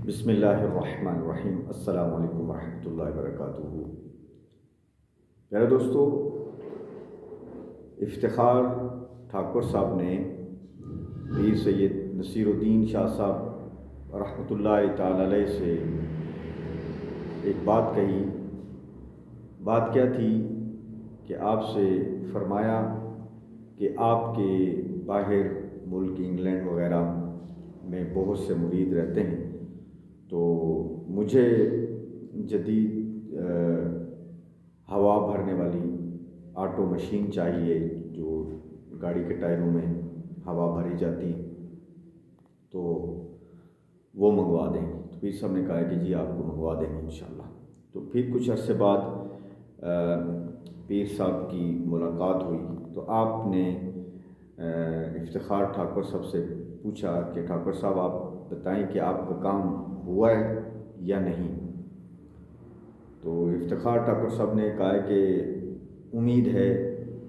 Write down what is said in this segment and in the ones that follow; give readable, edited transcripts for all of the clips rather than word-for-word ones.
بسم اللہ الرحمن الرحیم۔ السلام علیکم ورحمۃ اللہ وبرکاتہ۔ میرے دوستو، افتخار ٹھاکر صاحب نے پیر سید نصیر الدین شاہ صاحب رحمۃ اللہ تعالی علیہ سے ایک بات کہی۔ بات کیا تھی کہ آپ سے فرمایا کہ آپ کے باہر ملک انگلینڈ وغیرہ میں بہت سے مرید رہتے ہیں، تو مجھے جدید ہوا بھرنے والی آٹو مشین چاہیے، جو گاڑی کے ٹائروں میں ہوا بھری جاتی، تو وہ منگوا دیں۔ تو پیر صاحب نے کہا کہ جی آپ کو منگوا دیں گے انشاءاللہ۔ تو پھر کچھ عرصے بعد پیر صاحب کی ملاقات ہوئی، تو آپ نے افتخار ٹھاکر صاحب سے پوچھا کہ ٹھاکر صاحب آپ بتائیں کہ آپ کا کام ہوا ہے یا نہیں۔ تو افتخار ٹھاکر صاحب نے کہا کہ امید ہے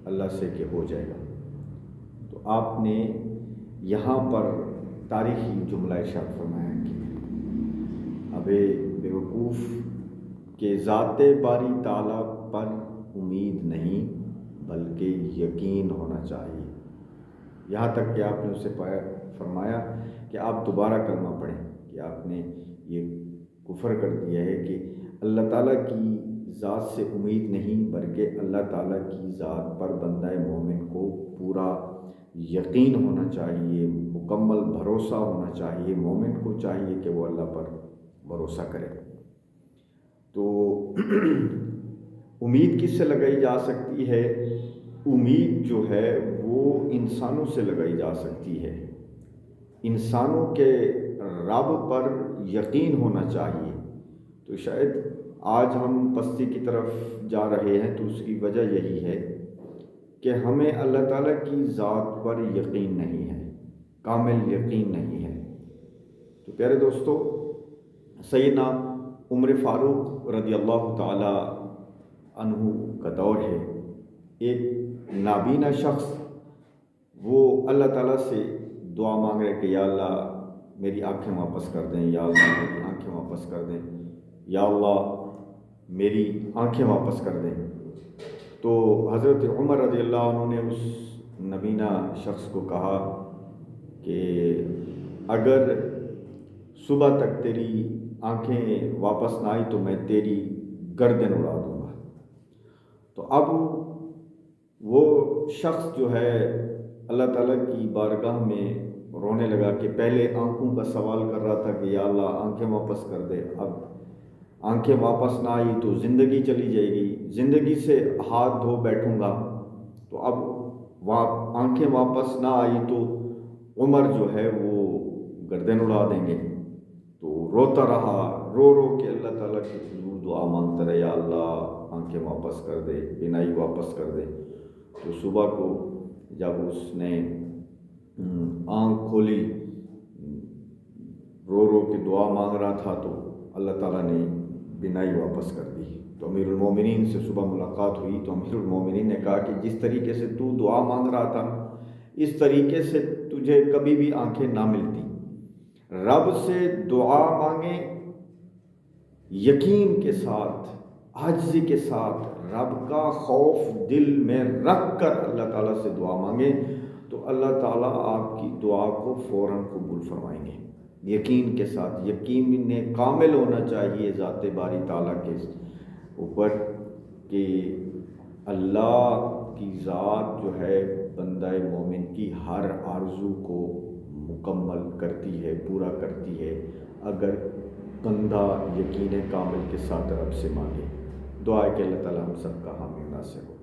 اللہ سے کہ ہو جائے گا۔ تو آپ نے یہاں پر تاریخی جملہ ارشاد فرمایا کہ ابے بیوقوف کہ ذات باری تعالیٰ پر امید نہیں بلکہ یقین ہونا چاہیے۔ یہاں تک کہ آپ نے اسے فرمایا کہ آپ دوبارہ کلمہ پڑھیں کہ آپ نے یہ کفر کر دیا ہے کہ اللہ تعالیٰ کی ذات سے امید نہیں بلکہ اللہ تعالیٰ کی ذات پر بندہ مومن کو پورا یقین ہونا چاہیے، مکمل بھروسہ ہونا چاہیے۔ مومن کو چاہیے کہ وہ اللہ پر بھروسہ کرے۔ تو امید کس سے لگائی جا سکتی ہے؟ امید جو ہے وہ انسانوں سے لگائی جا سکتی ہے۔ انسانوں کے رب پر یقین ہونا چاہیے۔ تو شاید آج ہم پستی کی طرف جا رہے ہیں، تو اس کی وجہ یہی ہے کہ ہمیں اللہ تعالیٰ کی ذات پر یقین نہیں ہے، کامل یقین نہیں ہے۔ تو پیارے دوستو، سیدنا عمر فاروق رضی اللہ تعالی عنہ کا دور ہے۔ ایک نابینا شخص وہ اللہ تعالیٰ سے دعا مانگ رہے کہ یا اللہ میری آنکھیں واپس کر دیں، یا اللہ میری آنکھیں واپس کر دیں، یا اللہ میری آنکھیں واپس کر دیں۔ تو حضرت عمر رضی اللہ عنہ نے اس نابینا شخص کو کہا کہ اگر صبح تک تیری آنکھیں واپس نہ آئی تو میں تیری گردن اڑا دوں گا۔ تو اب وہ شخص جو ہے اللہ تعالیٰ کی بارگاہ میں رونے لگا کہ پہلے آنکھوں کا سوال کر رہا تھا کہ یا اللہ آنکھیں واپس کر دے، اب آنکھیں واپس نہ آئی تو زندگی چلی جائے گی، زندگی سے ہاتھ دھو بیٹھوں گا، تو اب آنکھیں واپس نہ آئی تو عمر جو ہے وہ گردن اڑا دیں گے۔ تو روتا رہا، رو رو کے اللہ تعالیٰ کی حضور دعا مانگتا رہا، یا اللہ آنکھیں واپس کر دے، بینائی واپس کر دے۔ تو صبح کو جب اس نے آنکھ کھولی، رو رو کے دعا مانگ رہا تھا، تو اللہ تعالیٰ نے بینائی واپس کر دی۔ تو امیر المومنین سے صبح ملاقات ہوئی، تو امیر المومنین نے کہا کہ جس طریقے سے تو دعا مانگ رہا تھا اس طریقے سے تجھے کبھی بھی آنکھیں نہ ملتی۔ رب سے دعا مانگیں یقین کے ساتھ، عاجزی کے ساتھ، رب کا خوف دل میں رکھ کر اللہ تعالیٰ سے دعا مانگیں، تو اللہ تعالیٰ آپ کی دعا کو فوراً قبول فرمائیں گے۔ یقین کے ساتھ، یقین کامل ہونا چاہیے ذات باری تعالیٰ کے اوپر کہ اللہ کی ذات جو ہے بندہ مومن کی ہر آرزو کو مکمل کرتی ہے، پورا کرتی ہے، اگر بندہ یقین کامل کے ساتھ رب سے مانگے۔ دعا ہے کہ اللہ تعالیٰ ہم سب کا حامی ناصر ہو۔